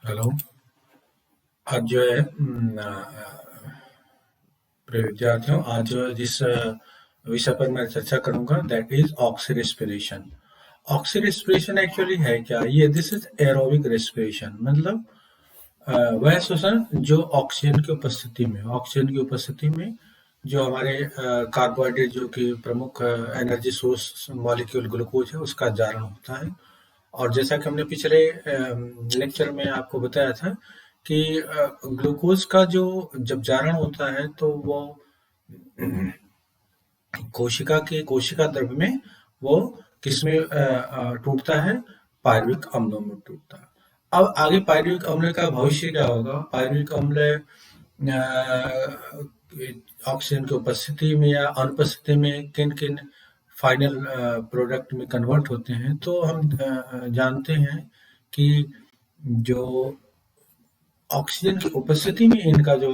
Hello. आज जो है प्रिय विद्यार्थियों, आज जो है जिस विषय पर मैं चर्चा करूंगा that is oxy respiration. Oxy respiration actually है क्या? ये दिस इज एरोबिक रेस्पिरेशन, मतलब वह श्वसन जो ऑक्सीजन की उपस्थिति में जो हमारे कार्बोहाइड्रेट जो कि प्रमुख एनर्जी सोर्स मॉलिक्यूल ग्लूकोज है उसका जारण होता है। और जैसा कि हमने पिछले लेक्चर में आपको बताया था कि ग्लूकोज का जो जब जारण होता है तो वो कोशिका द्रव्य में वो किसमें टूटता है? पायरुविक अम्लों में टूटता है। अब आगे पायरुविक अम्ल का भविष्य क्या होगा? पायरुविक अम्ल ऑक्सीजन की उपस्थिति में या अनुपस्थिति में किन किन फाइनल प्रोडक्ट में कन्वर्ट होते हैं। तो हम जानते हैं कि जो ऑक्सीजन की उपस्थिति में इनका जो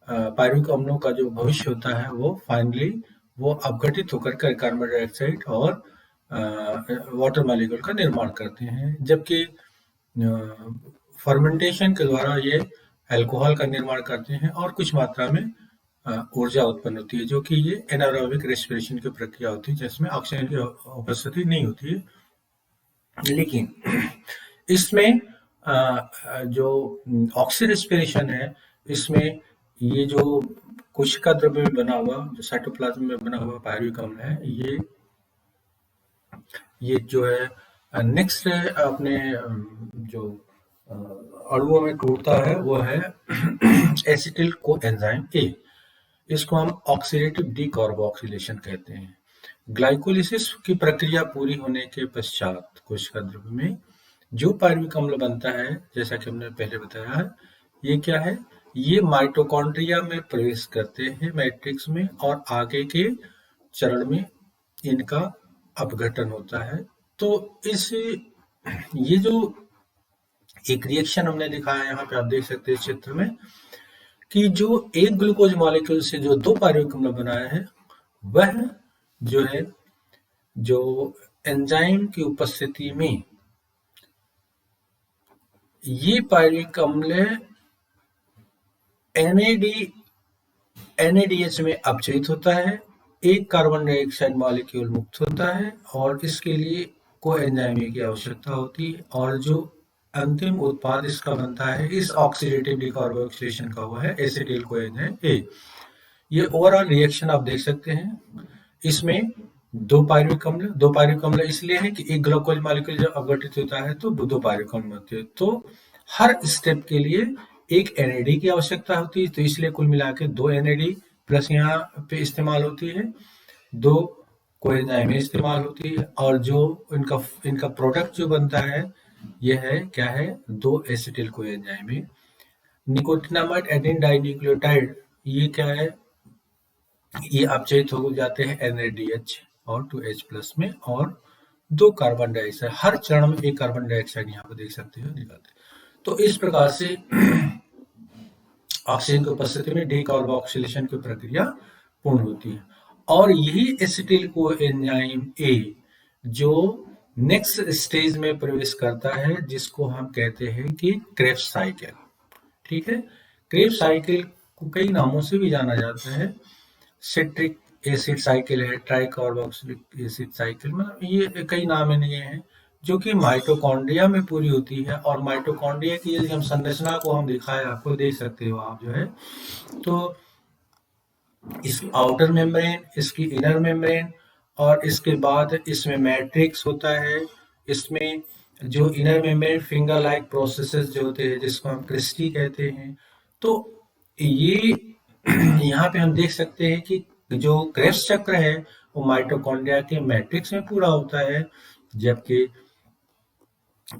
पायरुविक अम्लों का जो भविष्य होता है वो फाइनली वो अपघटित होकर के कार्बन डाइऑक्साइड और वाटर मॉलिक्यूल का निर्माण करते हैं, जबकि फर्मेंटेशन के द्वारा ये अल्कोहल का निर्माण करते हैं और कुछ मात्रा में ऊर्जा उत्पन्न होती है, जो कि ये एनारोबिक रेस्पिरेशन की प्रक्रिया होती है जिसमें ऑक्सीजन की उपस्थिति नहीं होती है। लेकिन इसमें जो ऑक्सी रेस्पिरेशन है, इसमें ये जो कोशिका द्रव्य में बना हुआ, जो साइटोप्लाज्म में बना हुआ पायरुविक अम्ल है, ये जो है नेक्स्ट अपने जो अणुओं में टूटता है वो है एसिटिल कोएंजाइम ए। इसको हम ऑक्सीडेटिव डीकार्बोक्सिलेशन कहते हैं। ग्लाइकोलिसिस की प्रक्रिया पूरी होने के पश्चात कोशिका द्रव्य में जो पायरुविक अम्ल बनता है, जैसा कि हमने पहले बताया है, ये क्या है? ये माइटोकॉन्ड्रिया में प्रवेश करते हैं मैट्रिक्स में, और आगे के चरण में इनका अपघटन होता है। तो ये जो एक रिएक्शन हमने दिखाया यहाँ पे आप देख सकते हैं चित्र में कि जो एक ग्लूकोज मॉलिक्यूल से जो दो पायरुविक अम्ल बनाया है वह जो है जो एंजाइम की उपस्थिति में ये पायरुविक अम्ल NADH में अपचयित होता है, एक कार्बन डाइऑक्साइड मॉलिक्यूल मुक्त होता है और इसके लिए कोएंजाइम की आवश्यकता होती है, और जो अंतिम उत्पाद इसका बनता है इस ऑक्सीडेटिव डीकार्बोक्सिलेशन का हुआ है एसिटिल कोएंजाइम ए। ये ओवरऑल रिएक्शन आप देख सकते हैं। इसमें दो पायरुविक अम्ल इसलिए है कि एक ग्लूकोज मॉलिक्यूल जब अपघटित होता है तो दो पायरुविक अम्ल होते हैं, तो हर स्टेप के लिए एक NAD की आवश्यकता होती है, तो इसलिए कुल मिला के दो NAD प्लस यहाँ पे इस्तेमाल होती है, दो कोएंजाइम इस्तेमाल होती है, और जो इनका प्रोडक्ट जो बनता है ये है क्या है? दो acetyl coenzyme. Nicotinamide adenine dinucleotide ये क्या है? ये अपचयित हो जाते हैं NADH और 2H+ में, और दो कार्बन डाइऑक्साइड, हर चरण में एक कार्बन डाइऑक्साइड यहाँ पे देख सकते हो निकालते हैं। तो इस प्रकार से ऑक्सीजन की उपस्थिति में डीकार्बोक्सिलेशन की प्रक्रिया पूर्ण होती है, और यही एसिटिल कोएंजाइम ए जो नेक्स्ट स्टेज में प्रवेश करता है, जिसको हम कहते हैं कि क्रेब्स साइकिल। ठीक है, क्रेब्स साइकिल को कई नामों से भी जाना जाता है। सिट्रिक एसिड साइकिल है, ट्राइकार्बोक्सिलिक एसिड साइकिल, मतलब ये कई नाम इनके हैं, जो कि माइटोकॉन्ड्रिया में पूरी होती है। और माइटोकॉन्ड्रिया की यदि हम संरचना को हम दिखाएं, आपको देख सकते हो आप जो है, तो इसकी आउटर मेम्ब्रेन, इसकी इनर मेम्ब्रेन, और इसके बाद इसमें मैट्रिक्स होता है। इसमें जो inner membrane finger like processes जो होते हैं जिसको हम क्रिस्टी कहते हैं। तो ये यहाँ पे हम देख सकते हैं कि जो क्रेब्स चक्र है वो माइटोकॉन्ड्रिया के मैट्रिक्स में पूरा होता है, जबकि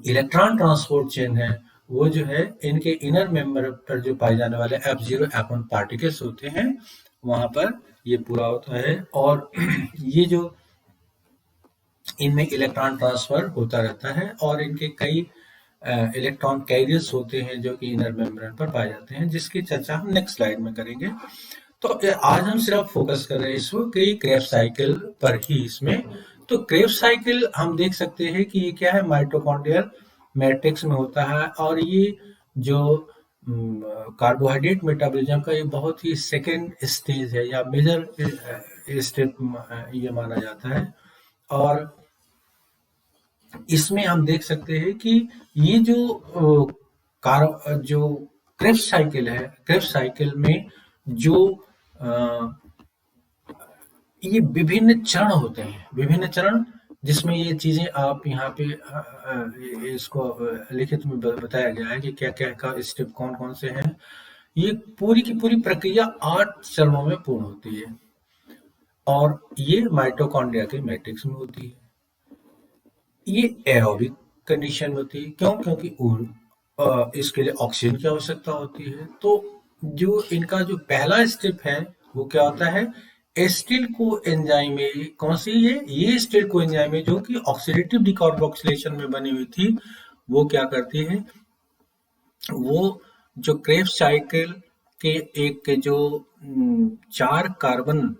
इलेक्ट्रॉन ट्रांसपोर्ट चेन है वो जो है इनके इनर मेंबर पर जो पाए जाने वाले F0 F1 पार्टिकल्स होते हैं वहां पर ये पूरा होता है, और ये जो इनमें इलेक्ट्रॉन ट्रांसफर होता रहता है, और इनके कई इलेक्ट्रॉन कैरियर्स होते हैं जो कि इनर मेम्ब्रेन पर पाए जाते हैं, जिसकी चर्चा हम नेक्स्ट स्लाइड में करेंगे। तो आज हम सिर्फ फोकस कर रहे हैं इसको कि क्रेब्स साइकिल पर ही इसमें। तो क्रेब्स साइकिल हम देख सकते हैं कि ये क्या है? माइटोकॉन्ड्रियल मैट्रिक्स में होता है, और ये जो कार्बोहाइड्रेट मेटाबॉलिज्म का ये बहुत ही सेकेंड स्टेज है या मेजर स्टेप ये माना जाता है। और इसमें हम देख सकते हैं कि ये जो क्रेब्स साइकिल में जो ये विभिन्न चरण होते हैं, विभिन्न चरण, जिसमें ये चीजें आप यहाँ पे इसको लिखित में बताया गया है कि क्या क्या का स्टेप कौन कौन से हैं। ये पूरी की पूरी प्रक्रिया 8 चरणों में पूर्ण होती है और ये माइटोकॉन्ड्रिया के मैट्रिक्स में होती है। ये एरोबिक कंडीशन होती है, क्यों? क्योंकि इसके लिए ऑक्सीजन की आवश्यकता होती है। तो जो इनका जो पहला स्टेप है वो क्या होता है? एसिटिल कोएंजाइम में। कौन सी? ये एसिटिल कोएंजाइम में जो कि ऑक्सीडेटिव डिकार्बोक्सिलेशन में बनी हुई थी, वो क्या करती है? वो जो क्रेब्स साइकिल के एक जो 4 कार्बन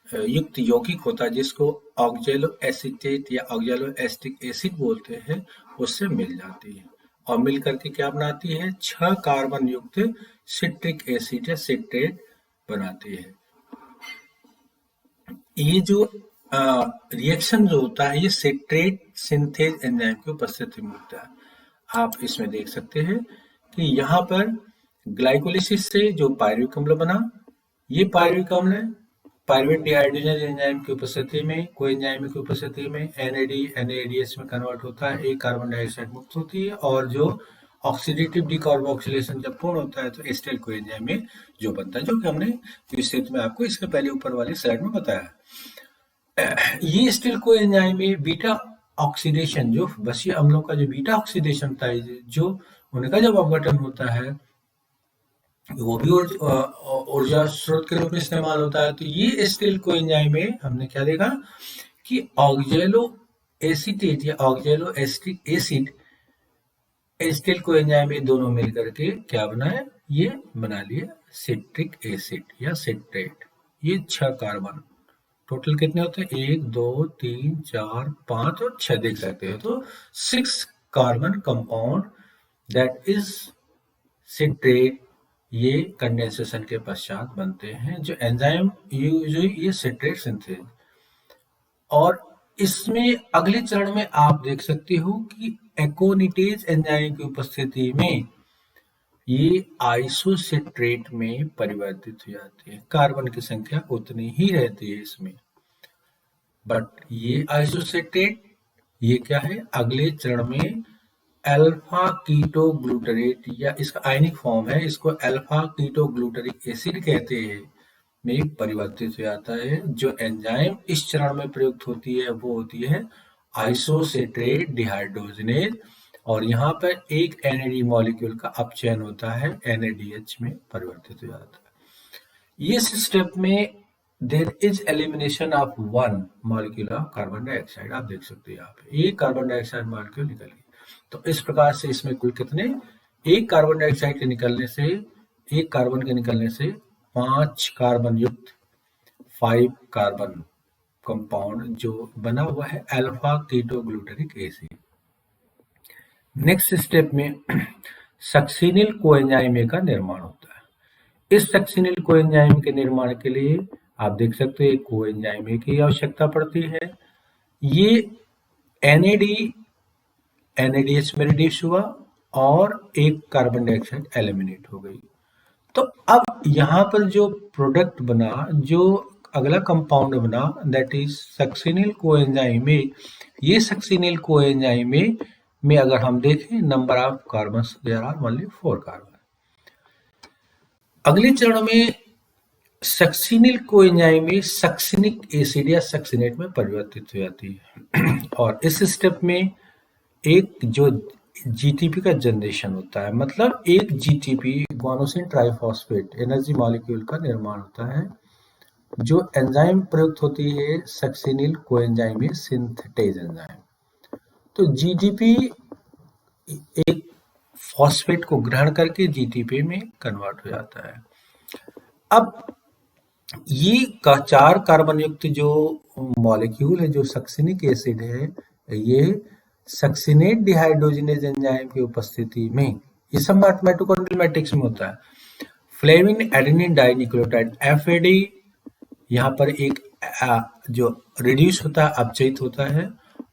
युक्त यौगिक होता है जिसको ऑक्जेलो एसीटेट या ऑक्जेलो एसिटिक एसिड बोलते हैं, उससे मिल जाती है और मिल करके क्या बनाती है? 6 कार्बन युक्त सिट्रिक एसिड या सिट्रेट बनाती है। ये जो रिएक्शन जो होता है ये सिट्रेट सिंथेज एंजाइम की उपस्थिति में होता है। आप इसमें देख सकते हैं कि यहाँ पर ग्लाइकोलिसिस से जो पायरुविक अम्ल बना, ये पायरुविक अम्ल पायरुवेट डिहाइड्रोजन एंजाइम की उपस्थिति में, कोएंजाइम की उपस्थिति में NADH में कन्वर्ट होता है, एक कार्बन डाइऑक्साइड मुक्त होती है और जो ऑक्सीडेटिव डिकार्बोक्सिलेशन जब पूर्ण होता है तो एसिटिल कोएंजाइम में जो बनता है, जो कि हमने विस्तृत में आपको इसके पहले ऊपर वाली स्लाइड में बताया। ये एसिटिल कोएंजाइम में बीटा ऑक्सीडेशन, जो बसीय अम्लों का जो बीटा ऑक्सीडेशन होता है, जो उनका जब अपघटन होता है वो भी ऊर्जा स्रोत के रूप में इस्तेमाल होता है। तो ये एसिटिल कोएंजाइम में हमने क्या देखा कि ऑक्जेलो एसीटेट या ऑक्जेलो एसिटिक एसिड एसिटिल कोएंजाइम में दोनों मिलकर के क्या बनाए? ये बना लिए सिट्रिक एसिड या सिट्रेट। ये 6 कार्बन टोटल कितने होते हैं? 1 2 3 4 5 और 6 देख सकते हो। तो 6 carbon compound that is citrate, ये कंडेंसेशन के पश्चात बनते हैं जो एंजाइम ये सिट्रेट सिंथेज। और इसमें अगले चरण में आप देख सकते हो कि एकोनिटेज एंजाइम की उपस्थिति में ये आइसोसिट्रेट में परिवर्तित हो जाती है। कार्बन की संख्या उतनी ही रहती है इसमें, बट ये आइसोसिट्रेट ये क्या है? अगले चरण में अल्फा कीटो ग्लूटरेट या इसका आयनिक फॉर्म है, इसको अल्फा कीटो ग्लूटरिक एसिड कहते हैं, में परिवर्तित हो जाता है। जो एंजाइम इस चरण में प्रयुक्त होती है वो होती है आइसोसिट्रेट डिहाइड्रोजनेज, और यहाँ पर एक NAD मॉलिक्यूल का अपचयन होता है, NADH में परिवर्तित हो जाता है। इस स्टेप में there is elimination of 1 molecule of carbon dioxide. आप देख सकते हैं यहाँ पे एक कार्बन डाइऑक्साइड मॉलिक्यूल निकल गई। तो इस प्रकार से इसमें कुल कितने? एक कार्बन डाइऑक्साइड के निकलने से, एक कार्बन के निकलने से 5 कार्बन युक्त 5 कार्बन कंपाउंड जो बना हुआ है alpha keto glutaric acid. Next step में सक्सिनिल कोएंजाइम का निर्माण होता है। इस सक्सिनिल कोएंजाइम के निर्माण के लिए आप देख सकते हैं कोएंजाइम की आवश्यकता पड़ती है। ये NADH में रिड्यूस हुआ और एक कार्बन डाइऑक्साइड एलिमिनेट हो गई। तो अब यहाँ पर जो प्रोडक्ट बना, जो अगला कंपाउंड बना, दैट इज सक्सिनिल कोएंजाइम में। ये सक्सिनिल कोएंजाइम में अगर हम देखें number of carbon, there are only 4 carbon. अगले चरण में सक्सिनिल कोएंजाइम में सक्सिनिक एसिड या सक्सिनेट में परिवर्तित हो जाती है और इस स्टेप में एक जो GTP का जनरेशन होता है, मतलब एक GTP guanosine triphosphate energy molecule का निर्माण होता है, जो एंजाइम प्रयुक्त होती है सक्सिनिल कोएंजाइम में सिंथेटेज एंजाइम। तो GTP एक फॉस्फेट को ग्रहण करके GTP में कन्वर्ट हो जाता है। अब ये 4 कार्बन युक्त जो मॉलिक्यूल है, जो सक्सिनिक एसिड है, ये सक्सिनेट डिहाइड्रोजनेज एंजाइम की उपस्थिति में ये सब माइटोकॉन्ड्रियल मैट्रिक्स में होता है। फ्लेविन एडेनिन डाइन्यूक्लियोटाइड FAD यहाँ पर एक जो रिड्यूस होता है, अपचयित होता है,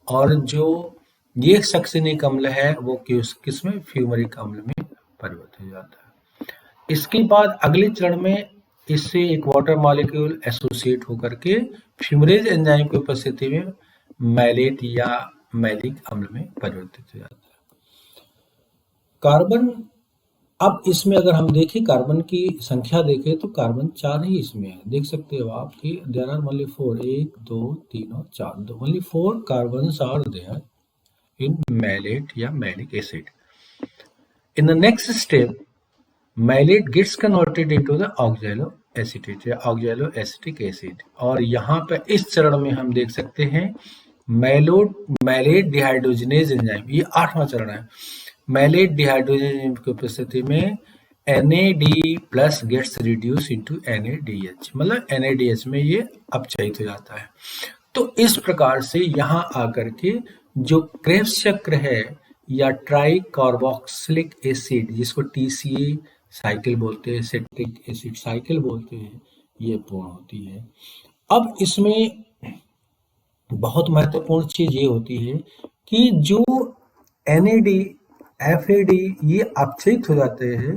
और जो ये सक्सिनिक अम्ल है वो किसमें, फ्यूमरिक अम्ल में परिवर्तित हो जाता है। इसके बाद अगले चरण में इससे एक वाटर मॉलिक्यूल एसोसिएट होकर के फ्यूमरेज एंजाइम की उपस्थिति में मैलेट या मैलिक अम्ल में परिवर्तित हो जाता है। कार्बन, अब इसमें अगर हम देखें कार्बन की संख्या देखें तो कार्बन 4 ही इसमें है, देख सकते हो आप कि देयर आर ओनली 4, 1 2 3 और 4, only 4 carbons are there in malate या malic acid. In the next step malate gets converted into the oxaloacetate या ऑक्सैलो एसिटिक एसिड, और यहाँ पे इस चरण में हम देख सकते हैं मैलेट डिहाइड्रोजनेज एंजाइम, ये 8वां चरण है। मैलेट डिहाइड्रोजन की उपस्थिति में NAD+ gets reduce into NADH, मतलब NADH में ये अपचयित हो जाता है। तो इस प्रकार से यहाँ आकर के जो क्रेब्स चक्र है या ट्राई कार्बोक्सिलिक एसिड, जिसको TCA साइकिल बोलते हैं, एसिटिक एसिड साइकिल बोलते हैं, ये पूर्ण होती है। अब इसमें बहुत महत्वपूर्ण चीज ये होती है कि जो NAD FAD ये अपचयित हो जाते हैं,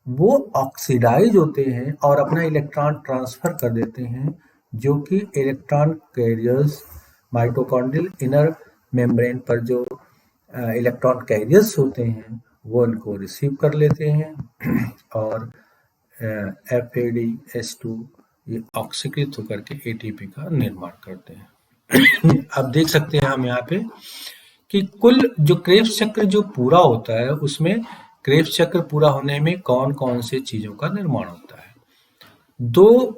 वो ऑक्सीडाइज होते हैं और अपना इलेक्ट्रॉन ट्रांसफर कर देते हैं, जो कि electron carriers mitochondrial inner membrane पर जो इलेक्ट्रॉन कैरियर्स होते हैं वो उनको रिसीव कर लेते हैं और FAD-H2 ये ऑक्सीकृत होकर के ATP का निर्माण करते हैं। अब देख सकते हैं हम यहाँ पे कि कुल जो क्रेब्स चक्र जो पूरा होता है, उसमें क्रेब्स चक्र पूरा होने में कौन कौन से चीजों का निर्माण होता है। 2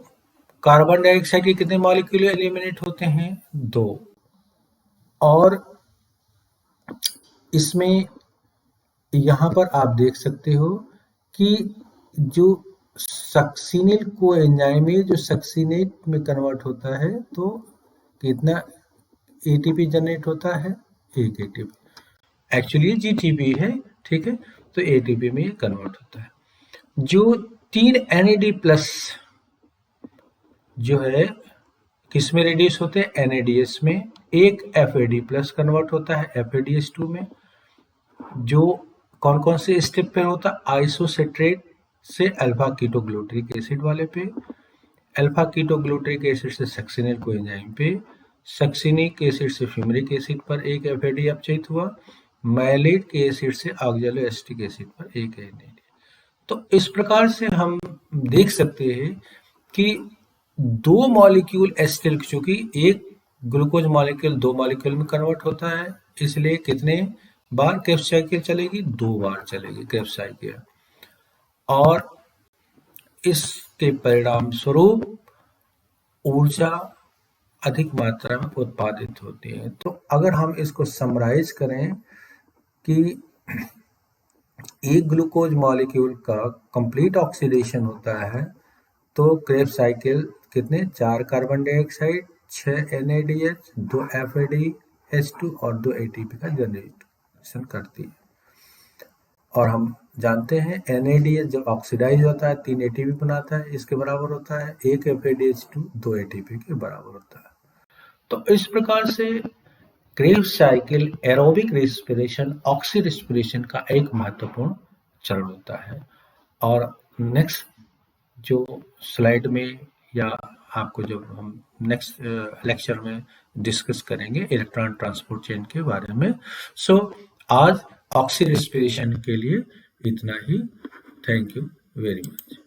कार्बन डाइऑक्साइड के कितने मॉलिक्यूल एलिमिनेट होते हैं, 2, और इसमें यहाँ पर आप देख सकते हो कि जो सक्सिनिल को एंजाइम है, जो सक्सिनेट में कन्वर्ट होता है, तो कितना ATP जनरेट होता है, 1 ATP, एक्चुअली GTP है, ठीक है, तो ATP में कन्वर्ट होता है। जो 3 NAD+ जो है किस में रिड्यूस होते हैं, NADH में, एक FAD+ कन्वर्ट होता है FADH2 में। जो कौन कौन से स्टेप पे होता है, आइसोसेट्रेट से अल्फा कीटोग्लूटरिक एसिड वाले पे, अल्फा कीटोग्लूटरिक एसिड से सक्सिनिल को एंजाइम पे, सक्सिनिक एसिड से फ्यूमरिक एसिड पर एक FAD अपचयित हुआ, मैलेट के एसिड से ऑक्सैलो एसिटिक एसिड पर एक NAD। तो इस प्रकार से हम देख सकते हैं कि 2 मॉलिक्यूल एसिटिल, चूंकि एक ग्लूकोज मॉलिक्यूल 2 मॉलिक्यूल में कन्वर्ट होता है, इसलिए कितने बार क्रेब्स साइकिल चलेगी, 2 बार चलेगी क्रेब्स साइकिल, और इसके परिणाम स्वरूप ऊर्जा अधिक मात्रा में उत्पादित होती है। तो अगर हम इसको समराइज करें कि एक ग्लूकोज मॉलिक्यूल का कंप्लीट ऑक्सीडेशन होता है, तो क्रेब्स साइकिल कितने, 4 कार्बन डाइऑक्साइड, 6 NADH, 2 FADH2 और 2 ATP का जनरेशन करती है। और हम जानते हैं NADH जब ऑक्सीडाइज होता है 3 ATP बनाता है, इसके बराबर होता है 1 FADH2 2 ATP के बराबर होता है। तो इस प्रकार से Krebs cycle aerobic respiration, oxy respiration का एक महत्वपूर्ण चरण होता है। और नेक्स्ट जो स्लाइड में या आपको जो हम नेक्स्ट लेक्चर में डिस्कस करेंगे इलेक्ट्रॉन ट्रांसपोर्ट चेन के बारे में। सो आज ऑक्सी रेस्पिरेशन के लिए इतना ही। Thank you very much.